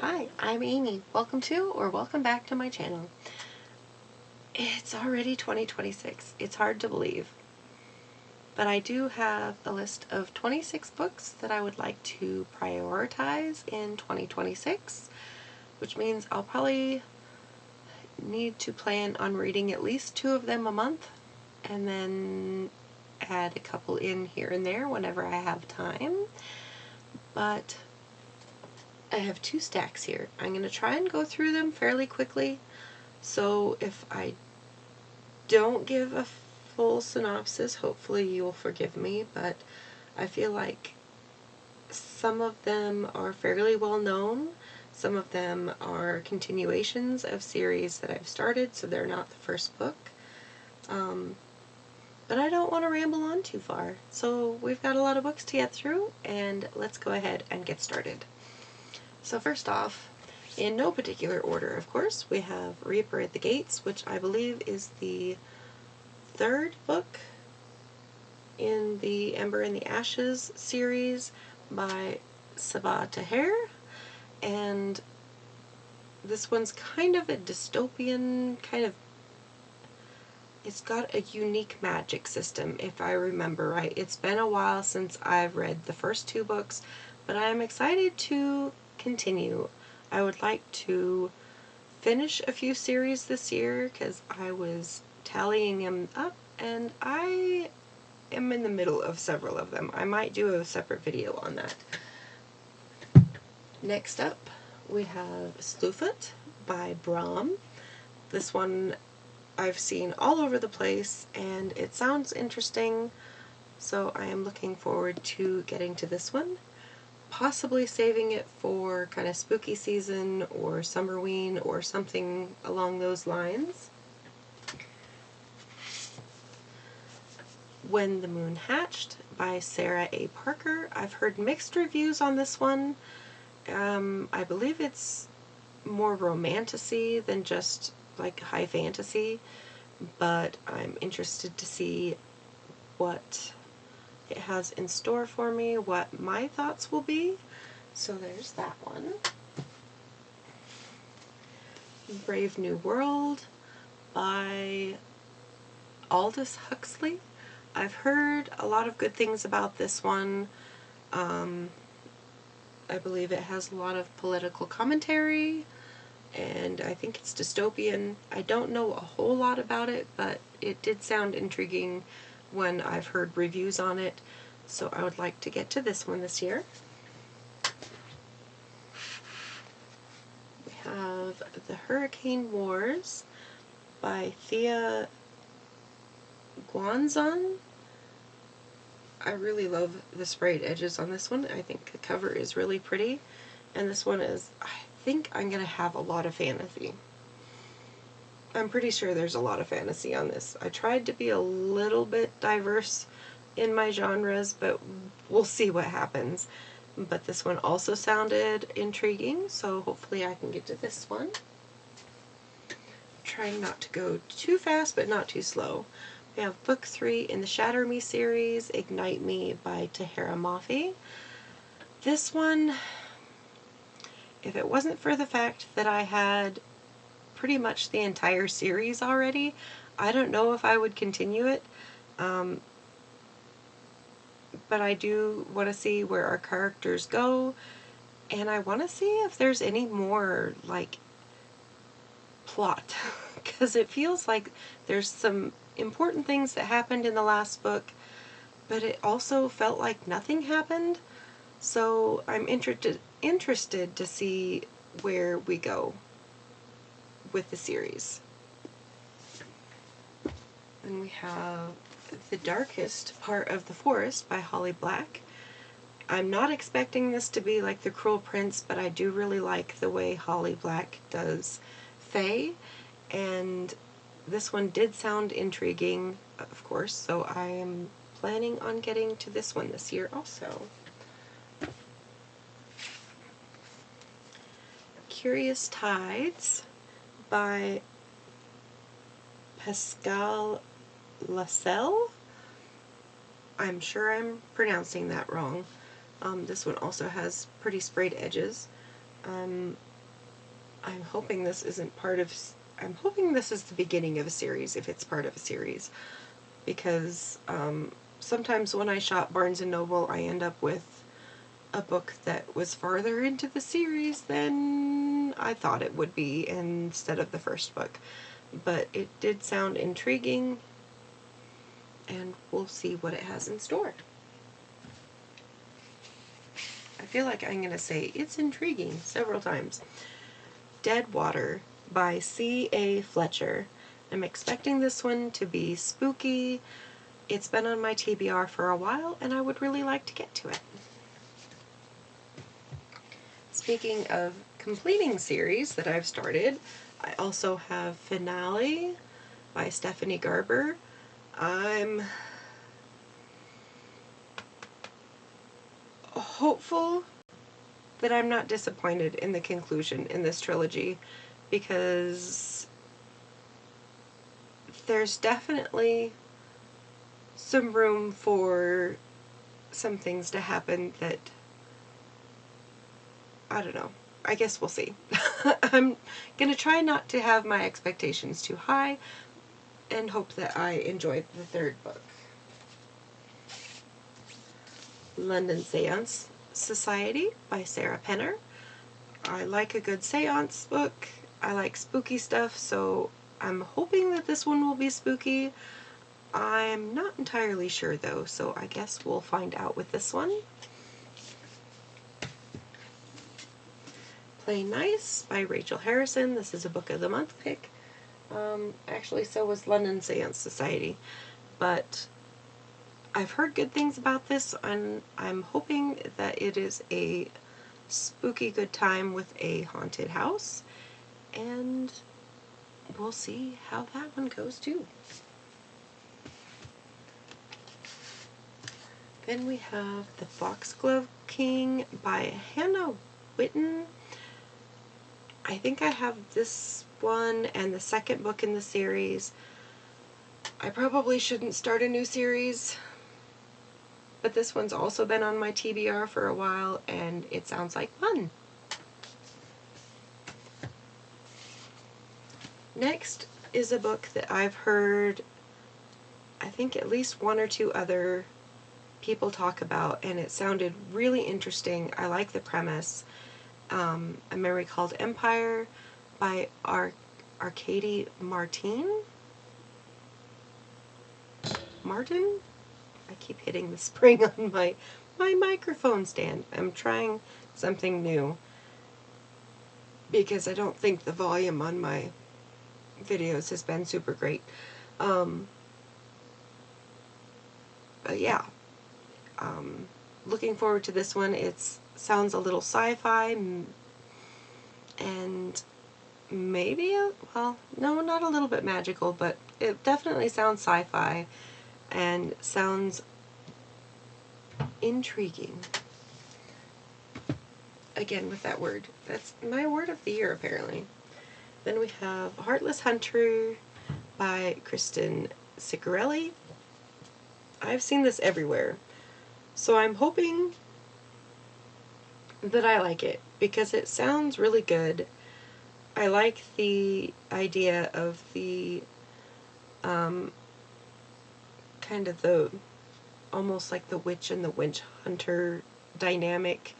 Hi, I'm Amy. Welcome to or welcome back to my channel. It's already 2026. It's hard to believe. But I do have a list of 26 books that I would like to prioritize in 2026, which means I'll probably need to plan on reading at least 2 of them a month and then add a couple in here and there whenever I have time. But I have 2 stacks here. I'm going to try and go through them fairly quickly, so if I don't give a full synopsis, hopefully you'll forgive me, but I feel like some of them are fairly well known. Some of them are continuations of series that I've started, so they're not the first book. But I don't want to ramble on too far, so we've got a lot of books to get through, and let's go ahead and get started. So first off, in no particular order, of course, we have Reaper at the Gates, which I believe is the 3rd book in the Ember and the Ashes series by Sabaa Tahir, and this one's kind of a dystopian, it's got a unique magic system, if I remember right. It's been a while since I've read the first 2 books, but I'm excited to continue. I would like to finish a few series this year because I was tallying them up and I am in the middle of several of them. I might do a separate video on that. Next up, we have Slewfoot by Brahm. This one I've seen all over the place and it sounds interesting, so I am looking forward to getting to this one. Possibly saving it for kind of spooky season or Summerween or something along those lines. When the Moon Hatched by Sarah A. Parker. I've heard mixed reviews on this one. I believe it's more romantasy than just like high fantasy, but I'm interested to see what it has in store for me, what my thoughts will be. So there's that one. Brave New World by Aldous Huxley. I've heard a lot of good things about this one. I believe it has a lot of political commentary, and I think it's dystopian. I don't know a whole lot about it, but it did sound intriguing when I've heard reviews on it, so I would like to get to this one this year. We have The Hurricane Wars by Thea Guanzon. I really love the sprayed edges on this one. I think the cover is really pretty, and this one is, I think I'm going to have a lot of fantasy. I'm pretty sure there's a lot of fantasy on this. I tried to be a little bit diverse in my genres, but we'll see what happens. But this one also sounded intriguing, so hopefully I can get to this one. Trying not to go too fast, but not too slow. We have book 3 in the Shatter Me series, Ignite Me by Tahira Mafi. This one, if it wasn't for the fact that I had pretty much the entire series already, I don't know if I would continue it. But I do want to see where our characters go, and I want to see if there's any more, like, plot. Because it feels like there's some important things that happened in the last book, but it also felt like nothing happened. So I'm interested to see where we go with the series. And we have The Darkest Part of the Forest by Holly Black. I'm not expecting this to be like The Cruel Prince, but I do really like the way Holly Black does Fae, and this one did sound intriguing, of course, so I am planning on getting to this one this year also. Curious Tides by Pascal Lascelles. I'm sure I'm pronouncing that wrong. This one also has pretty sprayed edges. I'm hoping this isn't part of... I'm hoping this is the beginning of a series, if it's part of a series. Because sometimes when I shop Barnes & Noble, I end up with a book that was farther into the series than I thought it would be instead of the first book. But it did sound intriguing, and we'll see what it has in store. I feel like I'm going to say it's intriguing several times. Dead Water by C.A. Fletcher. I'm expecting this one to be spooky. It's been on my TBR for a while, and I would really like to get to it. Speaking of completing series that I've started, I also have Finale by Stephanie Garber. I'm hopeful that I'm not disappointed in the conclusion in this trilogy, because there's definitely some room for some things to happen that, I don't know. I guess we'll see. I'm going to try not to have my expectations too high and hope that I enjoy the third book. London Seance Society by Sarah Penner. I like a good seance book. I like spooky stuff, so I'm hoping that this one will be spooky. I'm not entirely sure though, so I guess we'll find out with this one. Play Nice by Rachel Harrison. This is a Book of the Month pick. Actually, so was London Seance Society. But I've heard good things about this, and I'm hoping that it is a spooky good time with a haunted house. And we'll see how that one goes too. Then we have The Foxglove King by Hannah Whitten. I think I have this one and the second book in the series. I probably shouldn't start a new series, but this one's also been on my TBR for a while, and it sounds like fun. Next is a book that I've heard, I think, at least one or two other people talk about, and it sounded really interesting. I like the premise. A Memory Called Empire by Arcady Martin? I keep hitting the spring on my microphone stand. I'm trying something new because I don't think the volume on my videos has been super great. But yeah, looking forward to this one. It sounds a little sci-fi and maybe, well, no, not a little bit magical, but it definitely sounds sci-fi and sounds intriguing. Again, with that word. That's my word of the year, apparently. Then we have Heartless Hunter by Kristen Ciccarelli. I've seen this everywhere, so I'm hoping that I like it because it sounds really good. I like the idea of the kind of the almost like the witch and the witch hunter dynamic,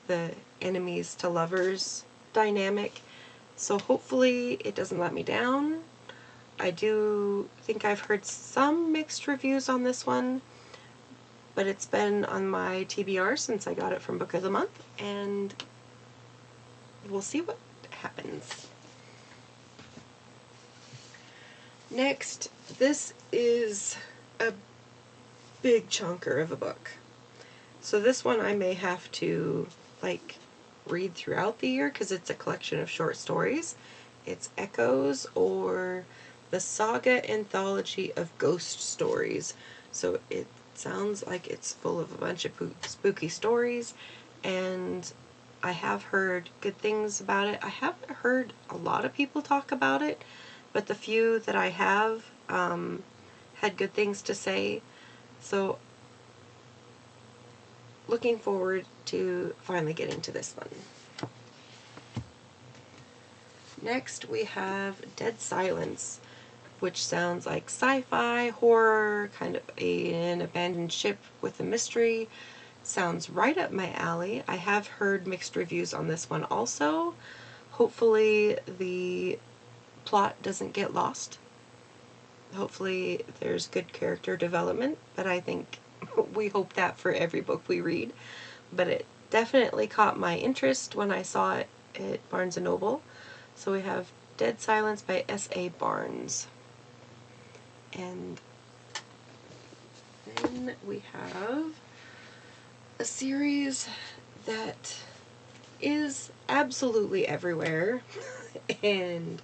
the enemies to lovers dynamic. So hopefully it doesn't let me down. I do think I've heard some mixed reviews on this one, but it's been on my TBR since I got it from Book of the Month, and we'll see what happens. Next, this is a big chunker of a book. So this one I may have to read throughout the year because it's a collection of short stories. It's Echoes, or the Saga Anthology of Ghost Stories. So it sounds like it's full of a bunch of spooky stories, and I have heard good things about it. I haven't heard a lot of people talk about it, but the few that I have had good things to say. So looking forward to finally getting to this one. Next we have Dead Silence, which sounds like sci-fi, horror, kind of an abandoned ship with a mystery. Sounds right up my alley. I have heard mixed reviews on this one also. Hopefully the plot doesn't get lost. Hopefully there's good character development, but I think we hope that for every book we read. But it definitely caught my interest when I saw it at Barnes & Noble. So we have Dead Silence by S.A. Barnes. And then we have a series that is absolutely everywhere, and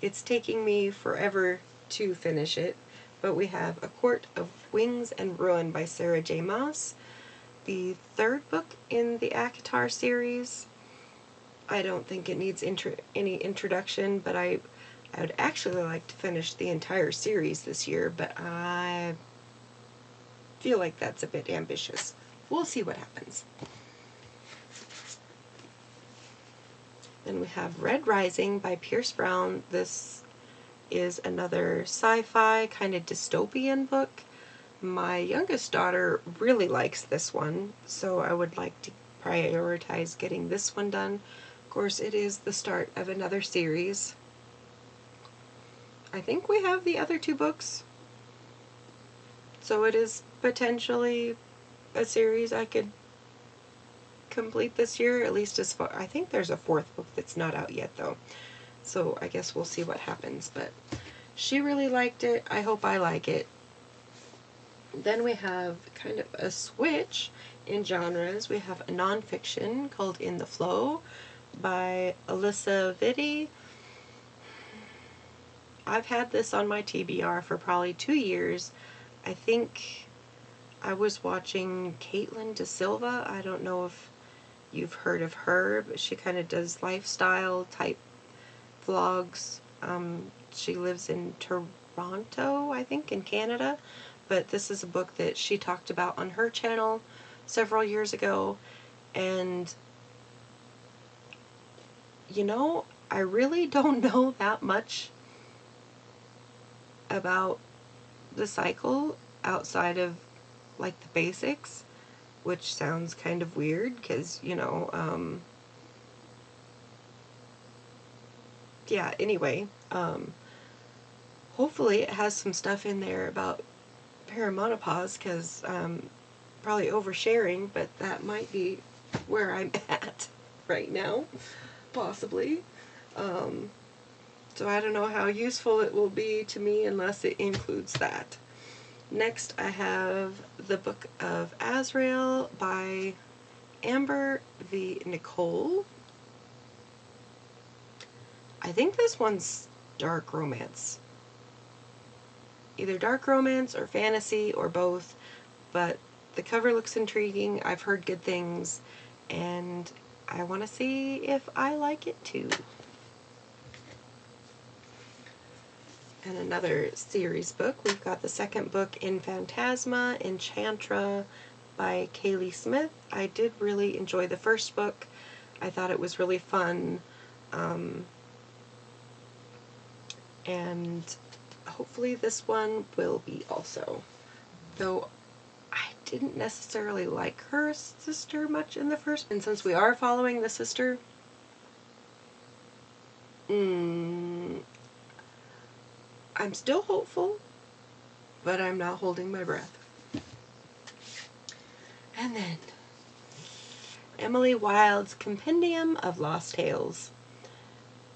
it's taking me forever to finish it. But we have A Court of Wings and Ruin by Sarah J. Maas, the third book in the ACOTAR series. I don't think it needs any introduction, but I would actually like to finish the entire series this year, but I feel like that's a bit ambitious. We'll see what happens. Then we have Red Rising by Pierce Brown. This is another sci-fi kind of dystopian book. My youngest daughter really likes this one, so I would like to prioritize getting this one done. Of course, it is the start of another series. I think we have the other two books, so it is potentially a series I could complete this year, at least as far. I think there's a fourth book that's not out yet though, so I guess we'll see what happens. But she really liked it. I hope I like it. Then we have kind of a switch in genres. We have a nonfiction called In the Flow by Alyssa Vitti. I've had this on my TBR for probably 2 years. I think I was watching Caitlin De Silva. I don't know if you've heard of her, but she kind of does lifestyle type vlogs. She lives in Toronto, I think, in Canada. But this is a book that she talked about on her channel several years ago. And, you know, I really don't know that much about the cycle outside of, like, the basics, which sounds kind of weird because, you know, yeah, anyway, hopefully it has some stuff in there about perimenopause, because probably oversharing, but that might be where I'm at right now, possibly. So I don't know how useful it will be to me unless it includes that. Next I have The Book of Azrael by Amber V. Nicole. I think this one's dark romance. Either dark romance or fantasy or both, but the cover looks intriguing. I've heard good things, and I want to see if I like it too. And another series book. We've got the second book in Phantasma, Enchantra by Kaylee Smith. I did really enjoy the first book. I thought it was really fun. And hopefully this one will be also. Though I didn't necessarily like her sister much in the first, and since we are following the sister, I'm still hopeful, but I'm not holding my breath. And then Emily Wilde's Compendium of Lost Tales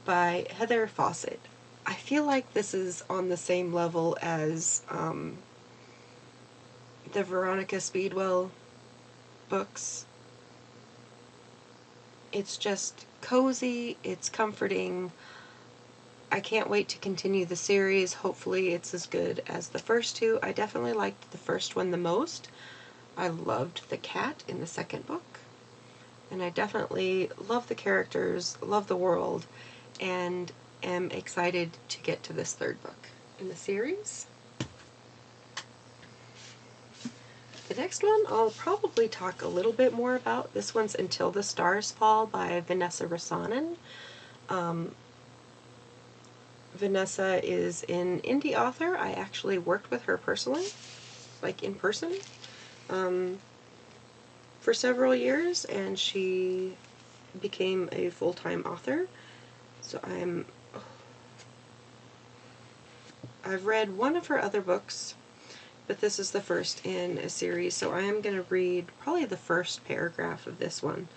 by Heather Fawcett. I feel like this is on the same level as the Veronica Speedwell books. It's just cozy, it's comforting. I can't wait to continue the series. Hopefully it's as good as the first two. I definitely liked the first one the most. I loved the cat in the second book. And I definitely love the characters, love the world, and am excited to get to this third book in the series. The next one I'll probably talk a little bit more about. This one's Until the Stars Fall by Vanessa Rasanen. Vanessa is an indie author. I actually worked with her personally, like in person, for several years, and she became a full-time author. So I've read one of her other books, but this is the first in a series, so I am going to read probably the first paragraph of this one.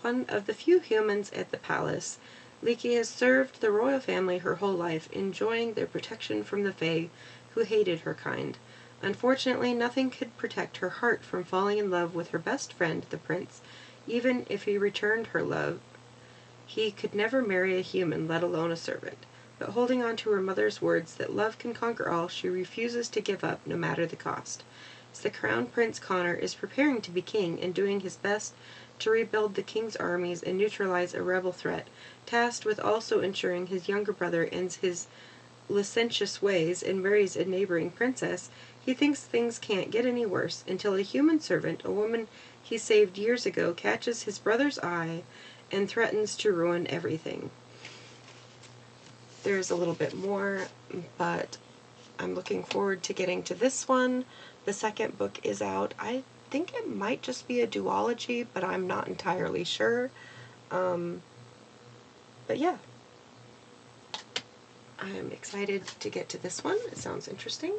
One of the few humans at the palace, Leaky has served the royal family her whole life, enjoying their protection from the Fae, who hated her kind. Unfortunately, nothing could protect her heart from falling in love with her best friend, the prince. Even if he returned her love, he could never marry a human, let alone a servant. But holding on to her mother's words that love can conquer all, she refuses to give up, no matter the cost. As the Crown Prince Connor is preparing to be king and doing his best to rebuild the king's armies and neutralize a rebel threat, tasked with also ensuring his younger brother ends his licentious ways and marries a neighboring princess, he thinks things can't get any worse until a human servant, a woman he saved years ago, catches his brother's eye and threatens to ruin everything. There's a little bit more, but I'm looking forward to getting to this one. The second book is out. I think it might just be a duology, but I'm not entirely sure. But yeah, I'm excited to get to this one. It sounds interesting.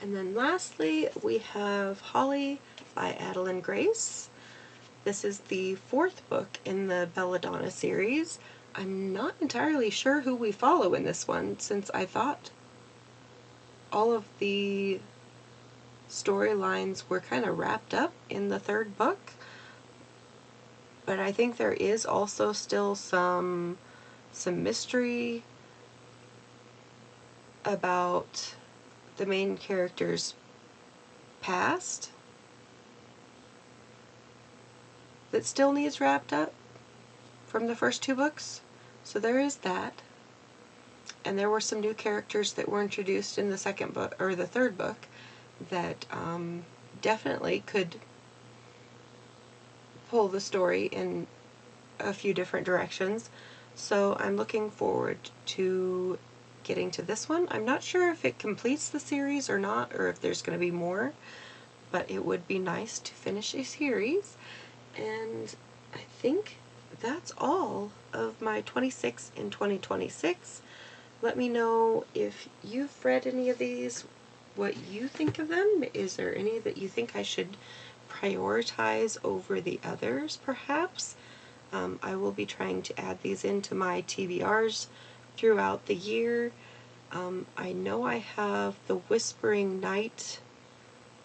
And then lastly, we have Holly by Adeline Grace. This is the fourth book in the Belladonna series. I'm not entirely sure who we follow in this one, since I thought all of the storylines were kind of wrapped up in the third book. But I think there is also still some mystery about the main character's past that still needs wrapped up from the first two books. So there is that. And there were some new characters that were introduced in the second book, or the third book, that definitely could pull the story in a few different directions. So I'm looking forward to getting to this one. I'm not sure if it completes the series or not, or if there's going to be more, but it would be nice to finish a series. And I think that's all of my 26 in 2026. Let me know if you've read any of these, what you think of them. Is there any that you think I should prioritize over the others, perhaps? I will be trying to add these into my TBRs throughout the year. I know I have The Whispering Night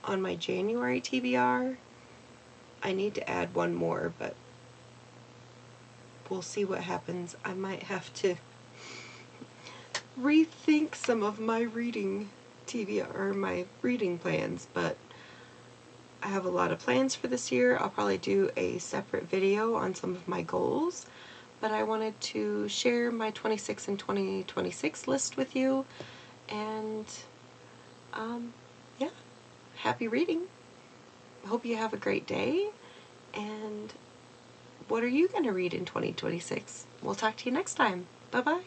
on my January TBR. I need to add one more, but we'll see what happens. I might have to rethink some of my reading TBR, or my reading plans, but I have a lot of plans for this year. I'll probably do a separate video on some of my goals, but I wanted to share my 26 and 2026 list with you, and yeah, happy reading. Hope you have a great day, and what are you going to read in 2026? We'll talk to you next time. Bye-bye.